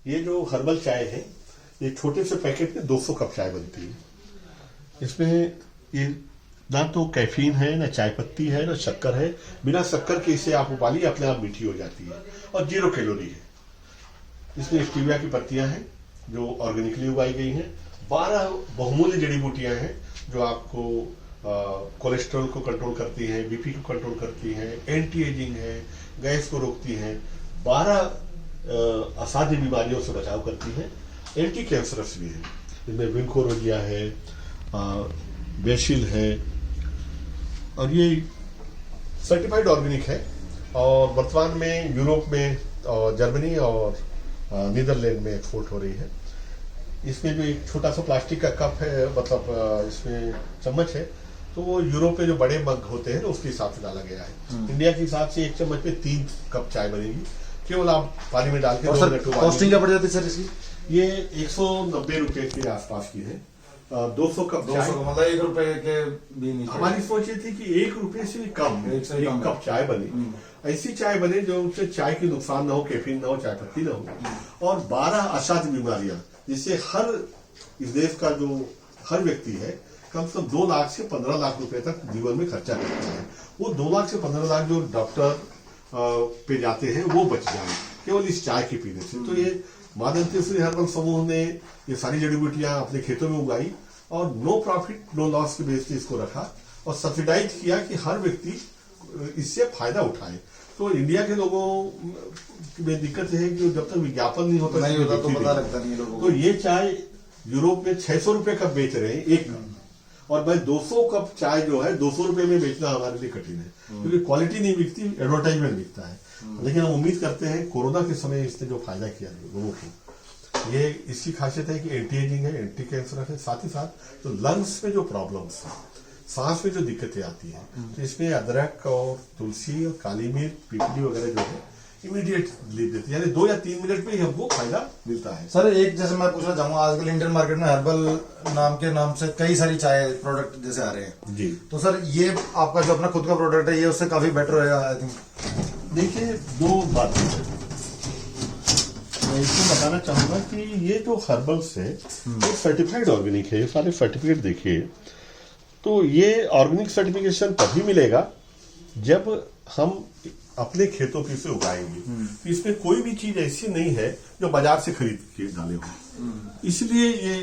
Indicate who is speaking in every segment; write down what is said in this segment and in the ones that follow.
Speaker 1: ये जो हर्बल चाय है, ये छोटे से पैकेट में 200 कप चाय बनती है। इसमें ये ना तो कैफीन है, ना चाय पत्ती है, ना शक्कर है। बिना शक्कर के इसे आप उबालिए, अपने आप मीठी हो जाती है और 0 कैलोरी है। इसमें स्टीविया की पत्तियां हैं जो ऑर्गेनिकली उगाई गई हैं। 12 बहुमूल्य जड़ी बूटियां हैं जो आपको कोलेस्ट्रॉल को कंट्रोल करती हैं, बीपी को कंट्रोल करती हैं, एंटी एजिंग है, गैस को रोकती हैं, 12 असाध्य बीमारियों से बचाव करती हैं, एंटी कैंसरस भी है। इनमें विंको रोजिया है, बेसिल है और ये सर्टिफाइड ऑर्गेनिक है और वर्तमान में यूरोप में और जर्मनी और नीदरलैंड में एक्सपोर्ट हो रही है। इसमें जो एक छोटा सा प्लास्टिक का कप है, मतलब इसमें चम्मच है, तो वो यूरोप में जो बड़े मग होते हैं उसके हिसाब से डाला गया है। इंडिया के हिसाब से एक चम्मच में 3 कप चाय बनेगी। केवल आप पानी में डाल के 2 मिनट
Speaker 2: कॉस्टिंग क्या पड़ जाती है सर इसकी?
Speaker 1: ये 190 रुपए के आसपास की है। 200 कप चाय,
Speaker 2: मतलब 1 रुपए के भी नहीं।
Speaker 1: हमारी सोच ये थी कि 1 रुपए से भी कम एक कप चाय बने, ऐसी चाय बने जो उससे चाय की नुकसान ना हो, कैफीन ना हो, चाय पत्ती ना हो, और 12 असाध्य बीमारियां जिससे इस देश का जो हर व्यक्ति है कम से कम 2 लाख से 15 लाख रुपए तक जीवन में खर्चा करता है। वो 2 लाख से 15 लाख जो डॉक्टर पे जाते हैं वो बच जाए केवल इस चाय के पीने से। तो ये मां दंतेश्वरी हर्बल समूह ने ये सारी जड़ी बूटियां अपने खेतों में उगाई और नो प्रॉफिट नो लॉस के बेस पे इसको रखा और सब्सिडाइज किया कि हर व्यक्ति इससे फायदा उठाए। तो इंडिया के लोगों में दिक्कत है कि जब तक विज्ञापन नहीं होता
Speaker 2: तो पता लगता नहीं लोगों को।
Speaker 1: तो ये चाय यूरोप में 600 रुपए कप बेच रहे हैं एक कप, और भाई 200 कप चाय जो है 200 रुपए में बेचना हमारे लिए कठिन है क्योंकि क्वालिटी नहीं बिकती, एडवर्टाइजमेंट बिकता है। लेकिन हम उम्मीद करते हैं कोरोना के समय इसने जो फायदा किया लोगों को, ये इसकी खासियत है कि एंटी एजिंग है, एंटी कैंसर है, साथ ही साथ तो लंग्स में जो प्रॉब्लम्स है, सांस में जो दिक्कतें आती हैं, तो इसमें अदरक और तुलसी और काली मिर्च, पीपली वगैरह जो है इमीडिएट रिलीफ देती है, यानी 2 या 3 मिनट में ही हमको फायदा मिलता है।
Speaker 2: सर एक जैसे मैं पूछना चाहूंगा, आजकल इंडियन मार्केट में हर्बल नाम से कई सारी चाय प्रोडक्ट जैसे आ रहे हैं
Speaker 1: जी,
Speaker 2: तो सर ये आपका जो अपना खुद का प्रोडक्ट है ये उससे काफी बेटर रहेगा आई थिंक।
Speaker 1: देखिए 2 बातें मैं इसमें बताना चाहूंगा कि ये जो हर्बल्स है ये सर्टिफाइड ऑर्गेनिक है। ये सारे सर्टिफिकेट देखिए, तो ये ऑर्गेनिक सर्टिफिकेशन तभी मिलेगा जब हम अपने खेतों की से उगाएंगे। तो इसमें कोई भी चीज ऐसी नहीं है जो बाजार से खरीद के डाले हो, इसलिए ये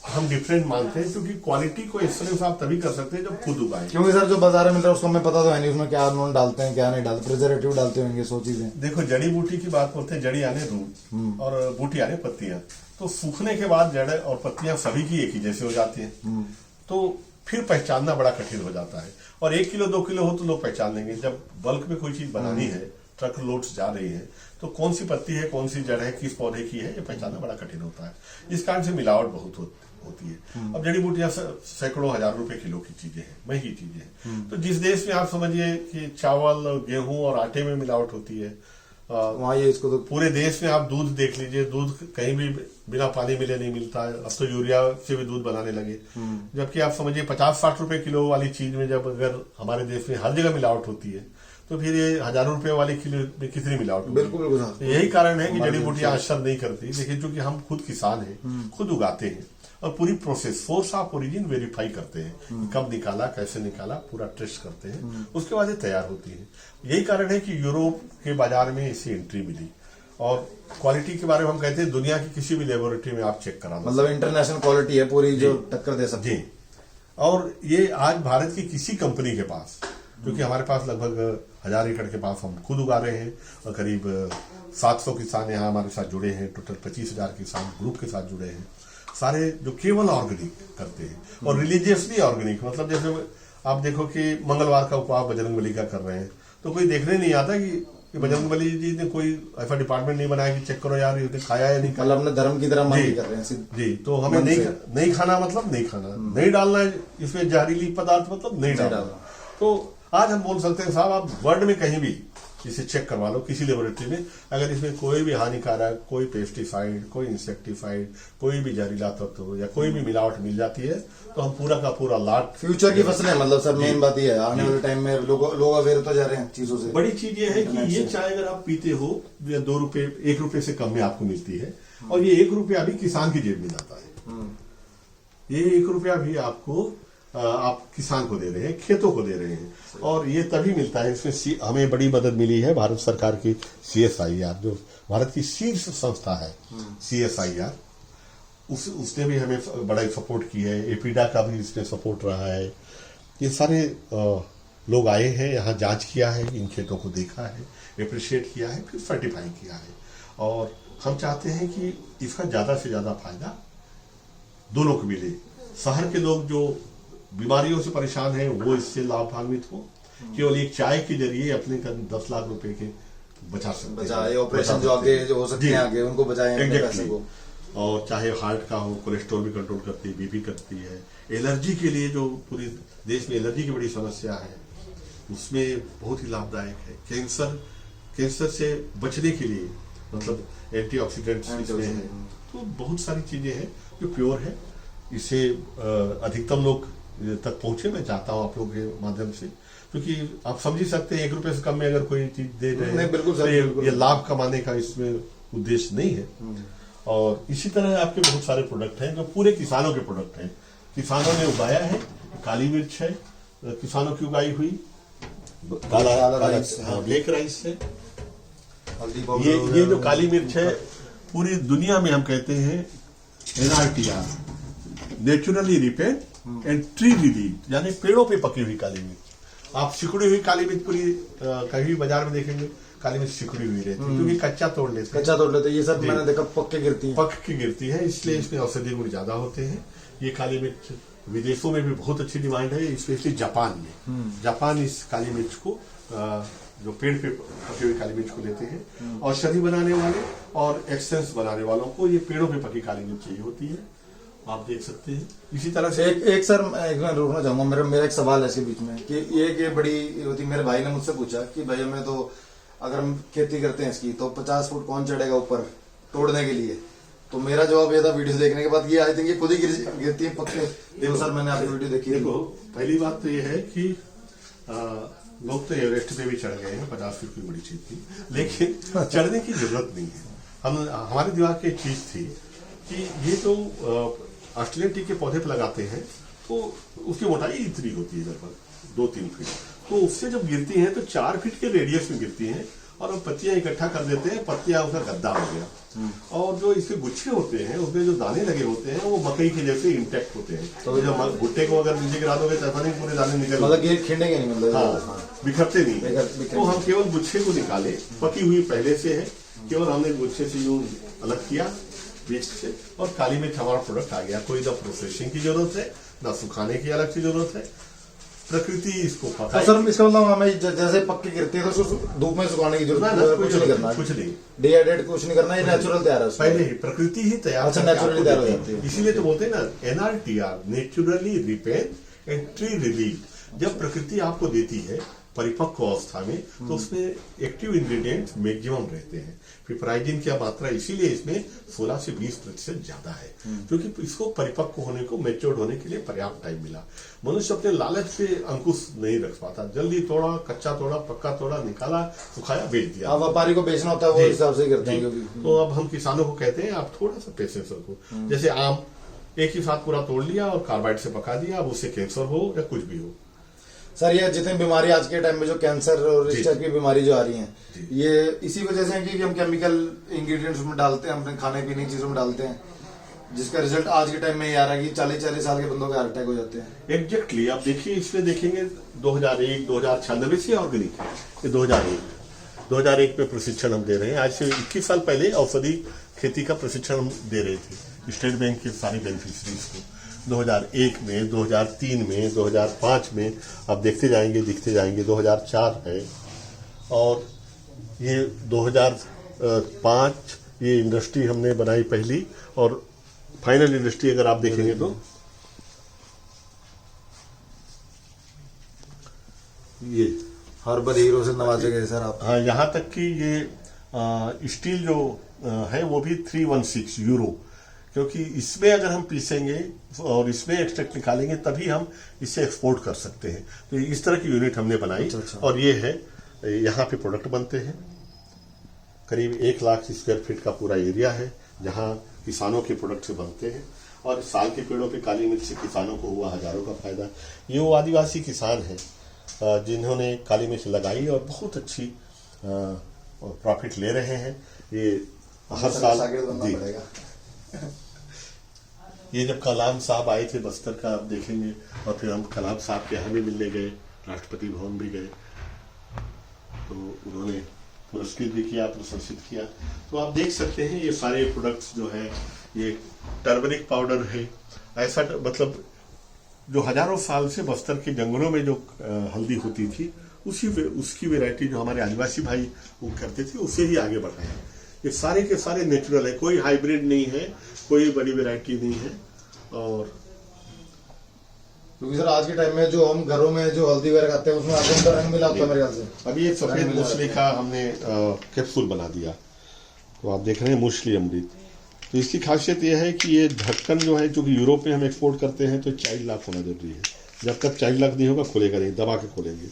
Speaker 1: हम डिफरेंट मानते हैं क्योंकि क्वालिटी को एक्सलेंस आप तभी कर सकते हैं जब खुद उगाए।
Speaker 2: क्योंकि सर जो बाजार में मिल रहा है उसको हमें पता तो है नहीं उसमें क्या नॉन डालते हैं क्या नहीं डालते, प्रिजर्वेटिव डालते होंगे 100 चीजें।
Speaker 1: देखो जड़ी बूटी की बात करते हैं, जड़ी आने रूट और बूटी आने पत्तियां, तो सूखने के बाद जड़ और पत्तियां सभी की एक ही जैसे हो जाती हैं, तो फिर पहचानना बड़ा कठिन हो जाता है। और 1 किलो 2 किलो हो तो लोग पहचान लेंगे, जब बल्क में कोई चीज बनानी है, ट्रक लोड्स जा रही है, तो कौन सी पत्ती है, कौन सी जड़ है, किस पौधे की है, ये पहचानना बड़ा कठिन होता है। इस कारण से मिलावट बहुत होती है। अब जड़ी बूटियां सैकड़ों हजार रुपए किलो की चीजें हैं, महंगी चीजें हैं। तो जिस देश में आप समझिए कि चावल, गेहूं और आटे में मिलावट होती है,
Speaker 2: वहाँ ये इसको तो
Speaker 1: पूरे देश में आप दूध देख लीजिए, दूध कहीं भी बिना पानी मिले नहीं मिलता है। अब तो यूरिया से भी दूध बनाने लगे, जबकि आप समझिए 50-60 रुपए किलो वाली चीज में जब अगर हमारे देश में हर जगह मिलावट होती है तो फिर ये हजारों रुपए वाले किलो में कितनी मिलावट होगी।
Speaker 2: बिल्कुल
Speaker 1: यही कारण है कि जड़ी बूटियां असर नहीं करती। देखिए चूंकि हम खुद किसान हैं, खुद उगाते हैं और पूरी process source of origin verify करते हैं, कब निकाला, कैसे निकाला, पूरा टेस्ट करते हैं, उसके बाद ये तैयार होती है। यही कारण है कि यूरोप के बाजार में इसे एंट्री मिली। और क्वालिटी के बारे में हम कहते हैं दुनिया की किसी भी लेबोरेटरी में आप चेक करा,
Speaker 2: मतलब इंटरनेशनल क्वालिटी है पूरी जो टक्कर दे सकती
Speaker 1: है। और ये आज भारत की किसी कंपनी के पास, क्योंकि हमारे पास लगभग 1000 एकड़ के पास हम खुद उगा रहे हैं और करीब 700 किसान यहाँ हमारे साथ जुड़े हैं, टोटल 25,000 किसान ग्रुप के साथ जुड़े हैं, सारे जो केवल ऑर्गेनिक करते हैं और रिलीजियसली ऑर्गेनिक। मतलब जैसे आप देखो कि मंगलवार का उपवास बजरंगबली का कर रहे हैं, तो कोई देखने नहीं आता कि बजरंगबली जी ने कोई ऐसा डिपार्टमेंट नहीं बनाया कि चेक करो यार ये खाया या नहीं,
Speaker 2: मतलब अपने धर्म की तरह मान कर रहे हैं
Speaker 1: जी। तो हमें नहीं खाना मतलब नहीं खाना, नहीं डालना है इसमें जहरीली पदार्थ मतलब नहीं डालना। तो आज हम बोल सकते हैं साहब आप वर्ल्ड में कहीं भी इसे चेक करवा लो किसी लेबोरेटरी में। अगर इसमें कोई भी हानिकारक, कोई पेस्टिसाइड, कोई इंसेक्टिसाइड, कोई भी जहरीला तत्व या कोई भी मिलावट मिल जाती है तो हम पूरा का पूरा लाट।
Speaker 2: फ्यूचर की फसल है, मतलब सर मेन बात ये है, आने वाले टाइम में लोग अवेयर तो जा रहे हैं चीजों से।
Speaker 1: बड़ी चीज ये है कि ये चाय अगर आप पीते हो या 2 रुपए 1 रुपए से कम में आपको मिलती है, और ये 1 रुपया भी किसान की जेब में जाता है। ये 1 रुपया भी आपको आप किसान को दे रहे हैं, खेतों को दे रहे हैं, और ये तभी मिलता है। इसमें हमें बड़ी मदद मिली है भारत सरकार की CSIR, जो भारत की शीर्ष संस्था है CSIR, उसने भी हमें बड़ा सपोर्ट की है। एपीडा का भी इसमें सपोर्ट रहा है। ये सारे लोग आए हैं, यहाँ जांच किया है, इन खेतों को देखा है, अप्रिशिएट किया है, फिर सर्टिफाई किया है। और हम चाहते हैं कि इसका ज्यादा से ज्यादा फायदा दोनों को मिले। शहर के लोग जो बीमारियों से परेशान हैं वो इससे लाभान्वित हो। केवल एक चाय के जरिए अपने 10 लाख रुपए के बचा सकते हैं।
Speaker 2: ऑपरेशन जो आगे जो हो सकते हैं आगे उनको बचाएं पैसे को।
Speaker 1: और चाहे हार्ट का हो, कोलेस्ट्रॉल भी कंट्रोल करती है, बीपी करती है। एलर्जी के लिए जो पूरे देश में एलर्जी की बड़ी समस्या है उसमें बहुत ही लाभदायक है। कैंसर से बचने के लिए मतलब एंटीऑक्सीडेंट्स इसमें है। तो बहुत सारी चीजें हैं जो प्योर है। इसे अधिकतम लोग तक पहुंचे, मैं चाहता हूं आप लोगों के माध्यम से, क्योंकि आप समझ ही सकते हैं 1 रुपए से कम में अगर कोई चीज दे रहे हैं
Speaker 2: बिल्कुल
Speaker 1: तो ये लाभ कमाने का इसमें उद्देश्य नहीं है। और इसी तरह आपके बहुत सारे प्रोडक्ट हैं जो पूरे किसानों के प्रोडक्ट हैं, किसानों ने उगाया है। काली मिर्च है किसानों की उगाई हुई, काला ब्लैक राइस है। ये जो काली मिर्च है पूरी दुनिया में हम कहते हैं NRTR, naturally ripen and tree relieve, यानी पेड़ों पे पकी हुई काली मिर्च। आप सिकुड़ी हुई काली मिर्च पूरी कहीं भी बाजार में देखेंगे काली मिर्च सिकुड़ी हुई रहती है, क्योंकि कच्चा तोड़ लेते
Speaker 2: ये सब मैंने देखा पक के गिरती है, इसलिए इसमें औषधीय गुण ज्यादा होते हैं। ये काली मिर्च विदेशों में भी बहुत अच्छी डिमांड है, स्पेशली जापान में। जापान इस काली मिर्च को जो पेड़ पे पकी हुई काली मिर्च को लेते हैं। औषधि बनाने वाले और एक्सेंस बनाने वालों को ये पेड़ों पे पकी काली मिर्च चाहिए होती है, आप देख सकते हैं। इसी तरह से एक सर मैं रोकना चाहूंगा, मेरा एक सवाल है इसके बीच में कि ये बड़ी होती, मेरे भाई ने मुझसे पूछा कि भैया मैं तो अगर हम खेती करते हैं इसकी तो 50 फुट कौन चढ़ेगा ऊपर तोड़ने के लिए। तो मेरा जवाब ये था वीडियो देखने के बाद, ये आई थिंक ये खुद ही गिरती है पक्के। देखो सर मैंने आपकी वीडियो देखी।
Speaker 1: देखो पहली बात तो ये है कि लोग तो एवरेस्ट पे भी चढ़ गए हैं, 50 फीट की बड़ी चीज थी, लेकिन चढ़ने की जरूरत नहीं है। हमारे दिमाग की एक चीज थी कि ये तो ऑस्ट्रेलियन टी के पौधे पे लगाते हैं तो उसकी मोटाई इतनी होती है लगभग 2-3 फीट, तो उससे जब गिरती हैं तो 4 फीट के रेडियस में गिरती हैं और हम पत्तियां इकट्ठा कर देते हैं, पत्तियां उसका गद्दा हो गया। और जो इसके गुच्छे होते हैं उसमें जो दाने लगे होते हैं वो मकई के जैसे इंटेक्ट होते हैं। तो जब भुट्टे को अगर नीचे गिरा दोगे तो ऐसा नहीं पूरे दाने निकल,
Speaker 2: मतलब ये खिंडेंगे नहीं, मतलब
Speaker 1: हाँ बिखरते नहीं। तो हम केवल गुच्छे को निकाले, पकी हुई पहले से है, केवल हमने गुच्छे से यूं अलग किया बीज से, और काली मिर्च हमारा प्रोडक्ट आ गया। कोई ना प्रोसेसिंग की जरूरत है ना सुखाने की अलग से जरूरत है, प्रकृति इसको पकाए।
Speaker 2: तो सर इसका मतलब हमें जैसे पक्के गिरती है तो धूप में सुखाने की जरूरत है, कुछ नहीं करना,
Speaker 1: कुछ नहीं
Speaker 2: डिहाइड्रेट कुछ नहीं करना, ये नेचुरल तैयार है
Speaker 1: पहले ही प्रकृति ही तैयार।
Speaker 2: अच्छा नेचुरली तैयार हो जाती है,
Speaker 1: इसीलिए तो बोलते हैं ना NRTR, naturally ripen and tree relieve. जब प्रकृति आपको देती है परिपक्व अवस्था में तो उसमें एक्टिव इंग्रेडिएंट्स मैक्सिमम रहते हैं। पिपराइजिन की मात्रा इसीलिए इसमें 16 से 20% ज्यादा है, क्योंकि इसको परिपक्व होने को, मैच्योर्ड होने के लिए पर्याप्त टाइम मिला। मनुष्य अपने लालच पे अंकुश नहीं रख पाता, जल्दी तोड़ा, कच्चा तोड़ा, पक्का तोड़ा, निकाला, सुखाया, बेच दिया।
Speaker 2: व्यापारी को बेचना होता है वो हिसाब से करते हैं।
Speaker 1: तो अब हम किसानों को कहते हैं आप थोड़ा सा पेशेंस रखो। जैसे आम एक ही साथ पूरा तोड़ लिया और कार्बाइड से पका दिया, अब उससे कैंसर हो या कुछ भी हो।
Speaker 2: सर ये जितनी बीमारी आज के टाइम में जो कैंसर और इस टाइप की बीमारी जो आ रही है, ये इसी वजह से है कि हम केमिकल इंग्रेडिएंट्स में डालते हैं, अपने खाने पीने की चीजों में डालते हैं, जिसका रिजल्ट आज के टाइम में ये आ रहा है कि 40-40 साल के बंदों के हार्ट अटैक हो जाते हैं।
Speaker 1: एग्जैक्टली आप देखिए, इसमें देखेंगे 2001, 2096 से ऑर्गेनिक है, ये 2001 में प्रशिक्षण हम दे रहे हैं। आज से 21 साल पहले औषधि खेती का प्रशिक्षण हम दे रहे थे स्टेट बैंक के सारे बेनिफिशरीज को। 2001 में, 2003 में, 2005 में, आप देखते जाएंगे दिखते जाएंगे। 2004 है और ये 2005 ये इंडस्ट्री हमने बनाई पहली, और फाइनल इंडस्ट्री अगर आप देखेंगे तो
Speaker 3: हर्बल हीरो से नवाजे गए सर आप।
Speaker 2: हाँ, यहाँ तक कि ये स्टील जो है वो भी 316 यूरो, क्योंकि इसमें अगर हम पीसेंगे और इसमें एक्सट्रैक्ट निकालेंगे तभी हम इसे एक्सपोर्ट कर सकते हैं। तो इस तरह की यूनिट हमने बनाई।
Speaker 3: अच्छा।
Speaker 2: और ये है, यहाँ पे प्रोडक्ट बनते हैं। करीब 1 लाख स्क्वायर फीट का पूरा एरिया है जहाँ किसानों के प्रोडक्ट से बनते हैं। और साल के पेड़ों पे काली मिर्च से किसानों को हुआ हजारों का फायदा। ये वो आदिवासी किसान हैं जिन्होंने काली मिर्च लगाई और बहुत अच्छी प्रॉफिट ले रहे हैं। ये हर साल जी। ये जब कलाम साहब आए थे बस्तर का आप देखेंगे, और फिर हम कलाम साहब के यहाँ भी मिलने गए, राष्ट्रपति भवन भी गए, तो उन्होंने पुरस्कृत भी किया, प्रशंसित किया। तो आप देख सकते हैं ये सारे प्रोडक्ट्स जो है, ये टर्मरिक पाउडर है, ऐसा मतलब जो हजारों साल से बस्तर के जंगलों में जो हल्दी होती थी उसकी वैरायटी जो हमारे आदिवासी भाई वो करते थे उसे ही आगे बढ़ाया। ये सारे के सारे नेचुरल है, कोई हाइब्रिड नहीं है, कोई बड़ी वैरायटी नहीं है। और
Speaker 3: क्योंकि सर आज के टाइम में जो हम घरों में जो हल्दी वगैरह खाते हैं उसमें आजकल का रंग मिला होता है मेरे ख्याल से।
Speaker 2: अभी ये सफेद मूसली का हमने कैप्सूल बना दिया, तो आप देख रहे हैं मूसली अमृत। तो इसकी खासियत यह है कि ये ढक्कन जो है, जो कि यूरोप में हम एक्सपोर्ट करते हैं, तो चाइल्ड लॉक होना जरूरी है। जब तक चाइल्ड लॉक नहीं होगा खुलेगा नहीं, दबा के खोलेंगे।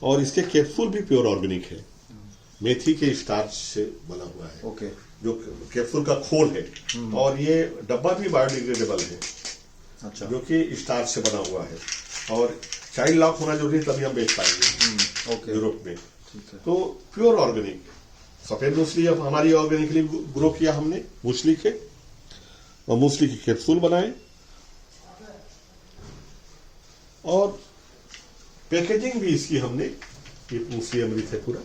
Speaker 2: और इसके कैप्सूल भी प्योर ऑर्गेनिक है, मेथी के स्टार्च से बना हुआ है।
Speaker 3: ओके।
Speaker 2: जो कैप्सूल का खोल है, और ये डब्बा भी बायोडिग्रेडेबल है।
Speaker 3: अच्छा।
Speaker 2: जो कि स्टार्च से बना हुआ है, और चाइल्ड लॉक होना जरूरी है तभी हम बेच पाएंगे
Speaker 3: ओके।
Speaker 2: यूरोप में।
Speaker 3: ठीक है।
Speaker 2: तो प्योर ऑर्गेनिक सफेद मूसली अब हमारी ऑर्गेनिकली ग्रो किया हमने मूसली के, और मूसली के कैप्सूल बनाए, और पैकेजिंग भी इसकी हमने, ये मूसली अमृत है पूरा,